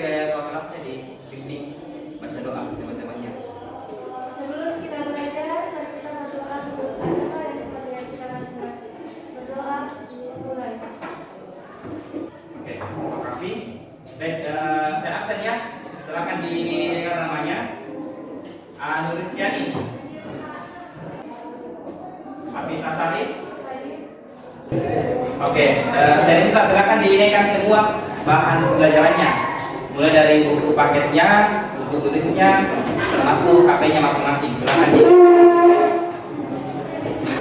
gaya ketua kelasnya dibimbing baca doa teman-temannya. Sebelum kita belajar, mari kita berdoa untuk apa yang kita masing-masing. Berdoa mulai. Oke, terima kasih. Baik, saya absen ya. Silakan di namanya. Nuristiani, Afita Sari. Oke, saya minta silakan dinaikkan semua bahan pembelajarannya, mulai dari buku paketnya, buku tulisnya, termasuk HP-nya masing-masing. Silakan di.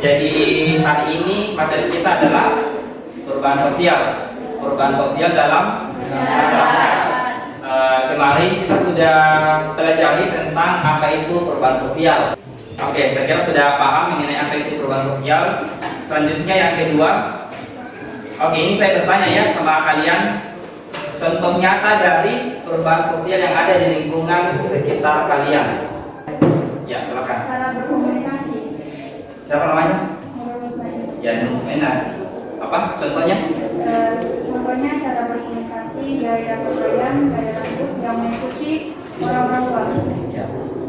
Jadi hari ini materi kita adalah perubahan sosial, dalam masyarakat. Kemarin kita sudah pelajari tentang apa itu perubahan sosial. Oke, saya kira sudah paham mengenai apa itu perubahan sosial. Selanjutnya yang kedua. Oke, ini saya bertanya ya sama kalian, contoh nyata dari perubahan sosial yang ada di lingkungan sekitar kalian. Ya, silakan. Cara berkomunikasi. Siapa namanya? Menurut Mbak. Ya, enak. Apa contohnya? Contohnya cara berkomunikasi, gaya pakaian, gaya rambut yang mengikuti orang-orang luar.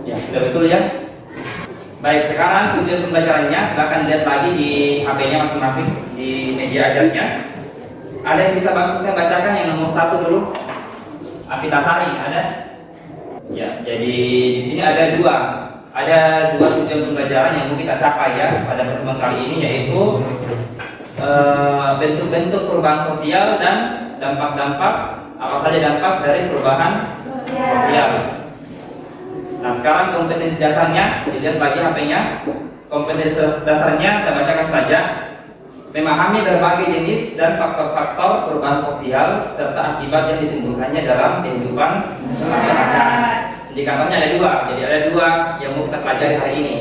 Ya, sudah betul ya. Baik, sekarang tujuan pembelajarannya silakan lihat lagi di HP-nya masing-masing di media ajarnya. Ada yang bisa bantu saya bacakan yang nomor 1 dulu? Afita Sari, ada? Ya, jadi di sini ada dua tujuan pembelajaran yang mau kita capai ya pada pertemuan kali ini, yaitu bentuk-bentuk perubahan sosial dan dampak-dampak, apa saja dampak dari perubahan sosial. Nah, sekarang kompetensi dasarnya dilihat lagi HP-nya. Kompetensi dasarnya saya bacakan saja. Memahami berbagai jenis dan faktor-faktor perubahan sosial serta akibat yang ditimbulkannya dalam kehidupan masyarakat. Indikatornya ada dua, jadi ada dua yang mau kita pelajari hari ini.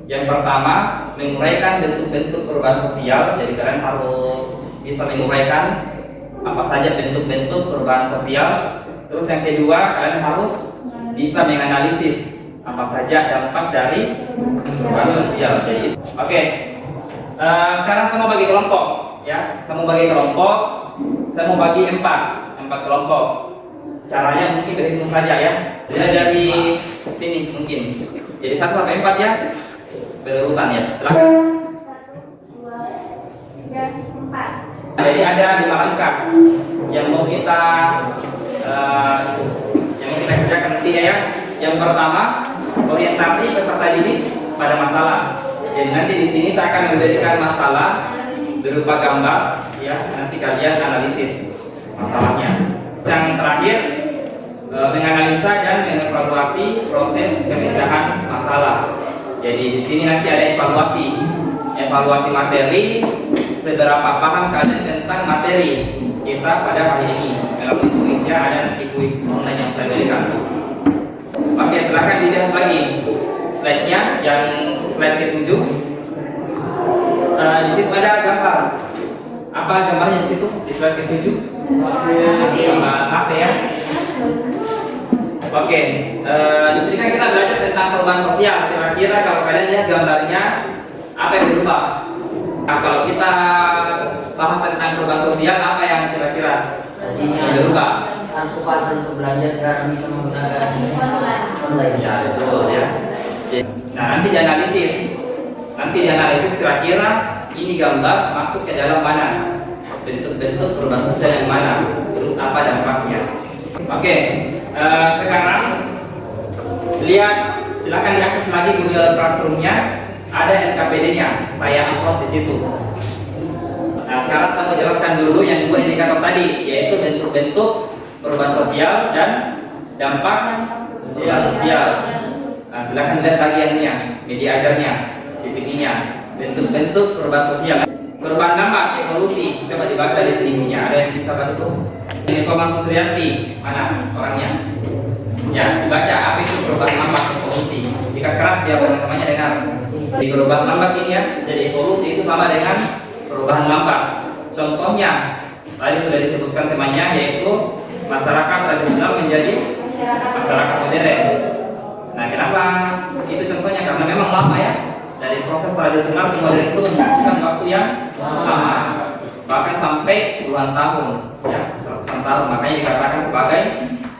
Yang pertama, menguraikan bentuk-bentuk perubahan sosial. Jadi kalian harus bisa menguraikan apa saja bentuk-bentuk perubahan sosial. Terus yang kedua, kalian harus bisa menganalisis apa saja dampak dari perubahan sosial. Jadi, oke. Sekarang saya mau bagi kelompok, ya. Saya mau bagi kelompok. Saya mau bagi empat kelompok. Caranya mungkin berhitung saja ya. Jadi dari sini mungkin. Jadi 1 sampai 4 ya. Berurutan ya. Silakan. 1, 2, 3, 4. Jadi ada 5 langkah yang mau kita kerjakan nantinya ya. Yang pertama, orientasi peserta didik pada masalah. Jadi nanti di sini saya akan memberikan masalah berupa gambar, ya. Nanti kalian analisis masalahnya. Yang terakhir, menganalisa dan mengevaluasi proses pemecahan masalah. Jadi di sini nanti ada evaluasi materi, seberapa paham kalian tentang materi kita pada hari ini. Melalui kuisnya ada nanti kuis online yang saya berikan. Oke, silakan dilihat lagi slide-nya, yang slide ke-7. Di situ ada gambar. Apa gambarnya di situ? Di slide ke-7? Gambar HP ya. Oke, di sini kan kita belajar tentang perubahan sosial. Kira-kira kalau kalian lihat gambarnya, apa yang berubah? Nah, kalau kita bahas tentang perubahan sosial, apa yang kira-kira yang berubah? Transportasi untuk belanja sekarang bisa menggunakan online. Ya, betul ya. Nah, nanti dianalisis kira-kira ini gambar masuk ke dalam mana? Bentuk-bentuk perubahan sosial yang mana? Terus apa dampaknya? Oke, sekarang lihat, silakan diakses lagi Google Classroom-nya. Ada NKPD-nya, saya upload di situ. Nah, sekarang saya mau jelaskan dulu yang 2 indikator tadi, yaitu bentuk-bentuk perubahan sosial dan dampak sosial. Nah, silakan lihat lagi yang media ajarnya, PPT-nya, bentuk-bentuk perubahan sosial. Perubahan dampak evolusi, coba dibaca definisinya. Ada yang bisa bantu? Ini Komang Sutriyanti, mana orangnya? Ya, dibaca apa itu perubahan dampak evolusi. Jika sekarang setiap teman-temannya dengar. Di perubahan lambat ini ya, jadi evolusi itu sama dengan perubahan lambat. Contohnya, tadi sudah disebutkan temanya, yaitu masyarakat tradisional menjadi masyarakat modern. Nah, kenapa itu contohnya? Karena memang lama ya, dari proses tradisional ke modern itu membutuhkan waktu yang lama, bahkan sampai puluhan tahun, ya, ratusan tahun. Makanya dikatakan sebagai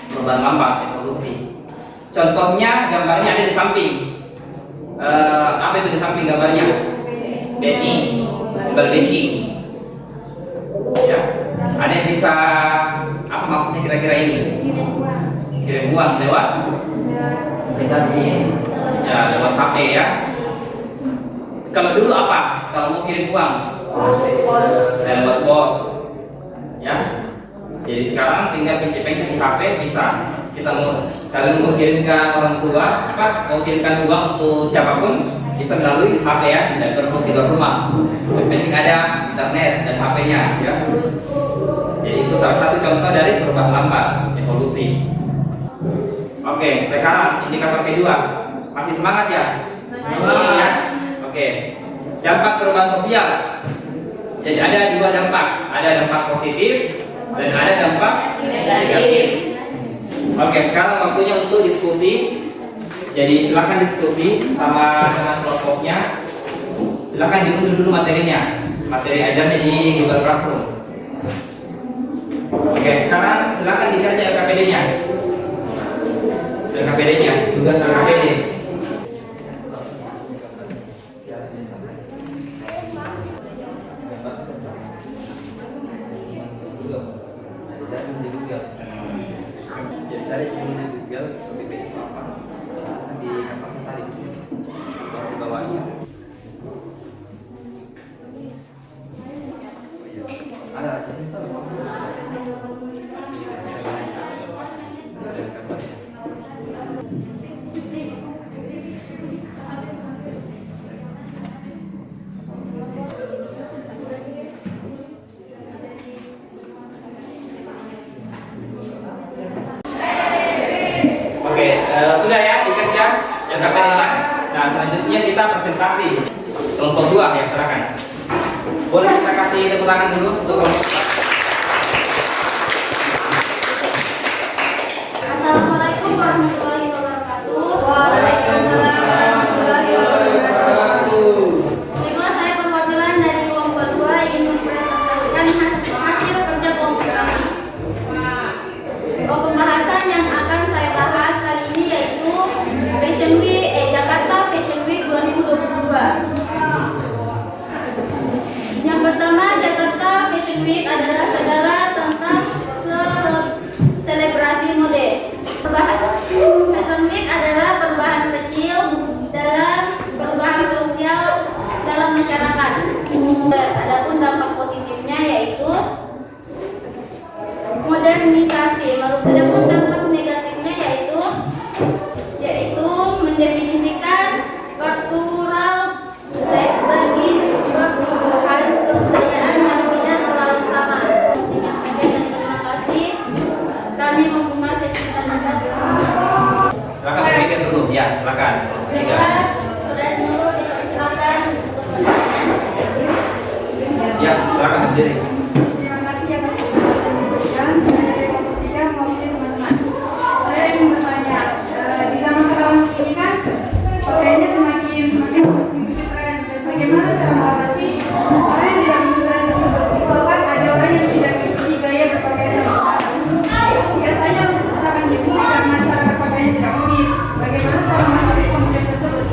perubahan perubahan lambat evolusi. Contohnya gambarnya ada di samping. Apa itu di samping gambarnya? BNI, mobile banking. Ya, ada yang bisa apa maksudnya kira-kira ini? Kirim uang lewat Aplikasi. ya lewat HP ya. Kalau dulu apa? Kalau mau kirim uang lewat pos. Ya. Jadi sekarang tinggal pencet-pencet di HP bisa. Kita mau kalian mau kirimkan orang tua, mau kirimkan uang untuk siapapun bisa melalui HP ya, tidak perlu di luar rumah. Yang penting ada internet dan HP-nya ya. Jadi itu salah satu contoh dari perubahan lambat evolusi. Oke, sekarang indikator kedua. Masih semangat ya? Masih ya? Oke. Dampak perubahan sosial. Jadi ada dua dampak, ada dampak positif dan ada dampak negatif. Oke, sekarang waktunya untuk diskusi. Jadi silakan diskusi sama dengan kelompoknya. Silakan diunduh dulu materinya, materi ajarnya di Google Classroom. Oke, sekarang silakan dikerja LKPD-nya. LKPD-nya, tugas LKPD. Jadi saya ingin di Google PPT apa? Tuliskan di kertasnya tadi di sini. Baru dibawanya. Ada di sini tuh. Oke, sudah ya dikerja yang KPD-nya. Nah, selanjutnya kita presentasi kelompok 2 ya, silakan. Boleh kita kasih tepuk tangan dulu untuk kelompok 2. Assalamualaikum warahmatullahi wabarakatuh. Waalaikumsalam warahmatullahi wabarakatuh. Terima saya perwakilan dari kelompok 2 ingin mempresentasikan hasil kerja kelompok kami. Pembahasan yang akan saya bahas kali ini yaitu Fashion Week Jakarta Fashion Week 2022. Yang pertama, Jakarta Fashion Week adalah segala tentang selebrasi mode. Fashion Week adalah perubahan kecil dalam perubahan sosial dalam masyarakat. Adapun dampak positifnya yaitu modernisasi. Adapun dampak negatifnya yaitu mendefinisikan struktural bagi pertumbuhan kebudayaan yang tidak selalu sama. Dengan sekian terima kasih. Kami membuka sesi tanya jawab. Silakan berpikir dulu ya, silakan. Baiklah, Saudara Nurul dipersilakan untuk bertanya. Ya, silakan berdiri. Terima kasih atas kesempatan saya dari kelompok 3 mewakili teman-teman. Saya ingin bertanya, di zaman sekarang ini kan pakaiannya semakin mengikuti tren. Dan bagaimana cara mengatasi orang yang tidak mengikuti tren tersebut? Misalkan ada orang yang tidak mengikuti gaya berpakaian yang sekarang. Biasanya orang tersebut akan dibully karena cara berpakaian tidak unis. Bagaimana cara mengatasi konflik tersebut?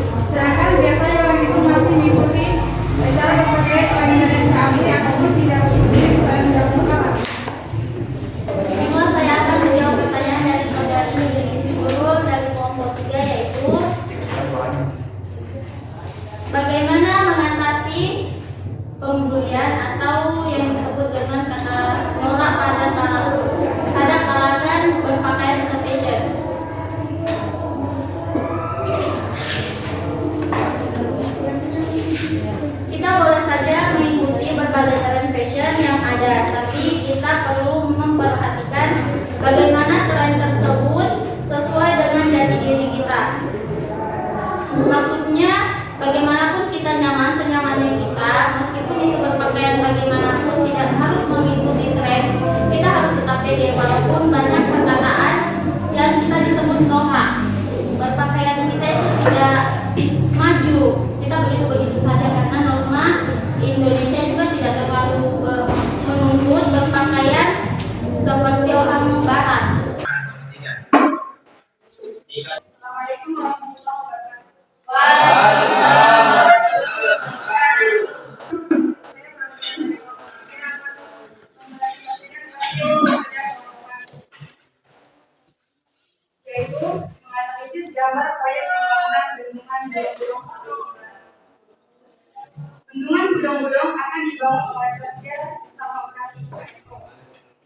yaitu menganalisis gambar proyek pembangunan bendungan Gudong-Gudong 1. Bendungan Gudong-Gudong akan dibangun oleh kerja sama operasi PSO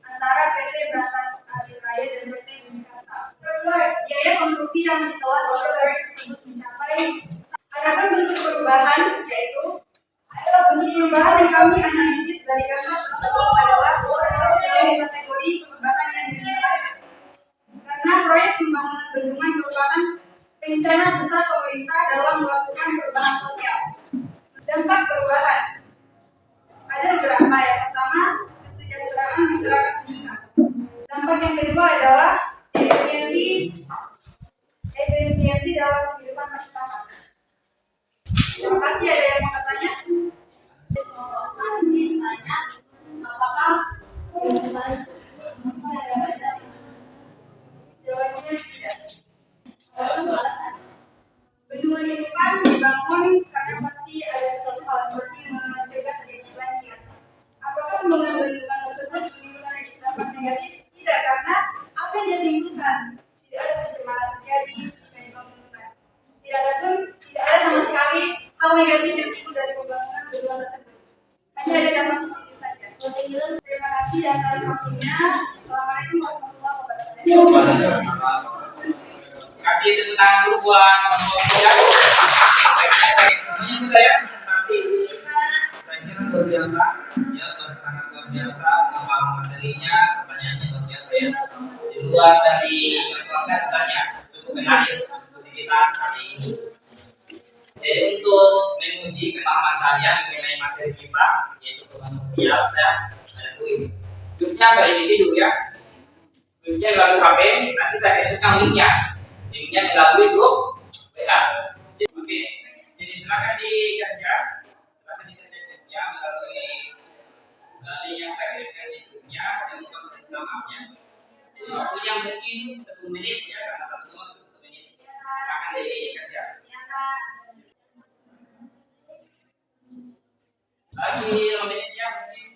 antara PT Berantas Adiraya dan PT Unikasa. Biaya konstruksi yang ditelan oleh proyek tersebut mencapai. Adapun bentuk perubahan yaitu bentuk perubahan yang kami analisis dari gambar tersebut adalah dari kategori perubahan yang direncanakan. Karena proyek pembangunan bendungan merupakan rencana besar pemerintah dalam melakukan perubahan sosial. Dampak perubahan ada beberapa. Yang pertama, kesejahteraan masyarakat meningkat. Dampak yang kedua adalah efisiensi dalam kehidupan masyarakat. Terima kasih. Ada yang mau bertanya? Apakah jawabannya tidak? Bendungan ini kan dibangun karena pasti ada sesuatu hal seperti mencegah terjadi banjir. Apakah pembangunan bendungan tersebut menimbulkan dampak negatif? Tidak, karena apa yang dia timbulkan tidak ada pencemaran terjadi dari pembangunan. Tidak ada sama sekali hal negatif yang timbul dari pembangunan bendungan tersebut. Hanya ada dampak positif saja. Terima kasih dan atas waktunya. Assalamualaikum warahmatullahi wabarakatuh. Kasih tepuk tangan dulu buat teman-teman ya. Ini sudah ya. Kasih. Saya kira luar biasa. Ya, sangat luar biasa. Memahami materinya, pertanyaannya luar biasa ya. Di luar dari proses sebenarnya cukup menarik diskusi kita kali ini. Jadi untuk menguji pemahaman saya mengenai materi kita, yaitu perubahan sosial, saya ada tulis. Tulisnya per individu ya. Tulisnya melalui HP. Nanti saya kirimkan linknya. Linknya melalui grup WA. Oke, jadi silakan dikerja tulisnya melalui link yang saya kirimkan di grupnya dan juga tulis namanya. Jadi waktunya mungkin 10 menit ya, karena satu nomor itu 1 menit. Silakan dikerja. Lagi 5 menitnya mungkin.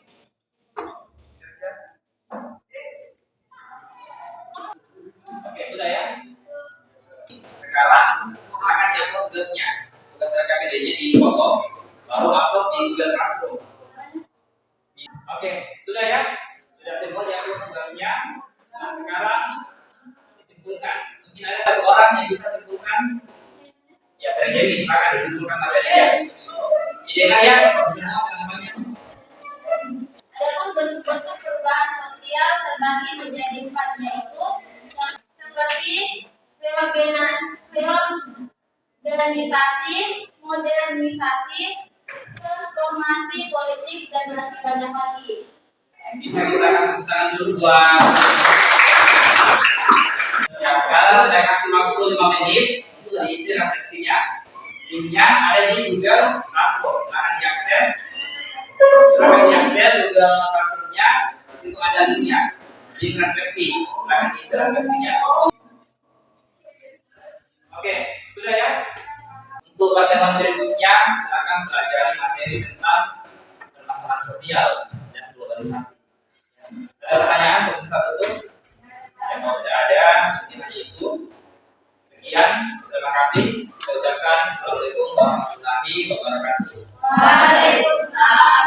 Oke, sudah ya. Sekarang silakan diupload tugasnya. Tugas RKPD-nya di foto, lalu upload di Google Classroom. Oke, sudah ya? Sudah semua diupload tugasnya. Nah, sekarang disimpulkan. Mungkin ada satu orang yang bisa simpulkan. Ya, terjadi silakan disimpulkan materinya. Idenya ya, semua namanya. Adapun bentuk-bentuk perubahan sosial terbagi menjadi 4, yaitu seperti reorganisasi, modernisasi, transformasi politik, dan masih banyak lagi. Bisa kita kasih tangan dulu buat. Ya, sekarang saya kasih waktu 5 menit untuk diisi refleksinya. Linknya ada di Google Classroom. Silahkan diakses. Google Classroom-nya. Di situ ada linknya. Link refleksi. Silahkan diisi refleksinya. Oke, sudah ya. Untuk pertemuan berikutnya, silakan pelajari materi tentang permasalahan sosial dan globalisasi. Ada pertanyaan sebelum saya tutup? Ya, kalau tidak ada, mungkin hanya itu. Sekian, terima kasih. Saya ucapkan Assalamualaikum warahmatullahi wabarakatuh. Waalaikumsalam.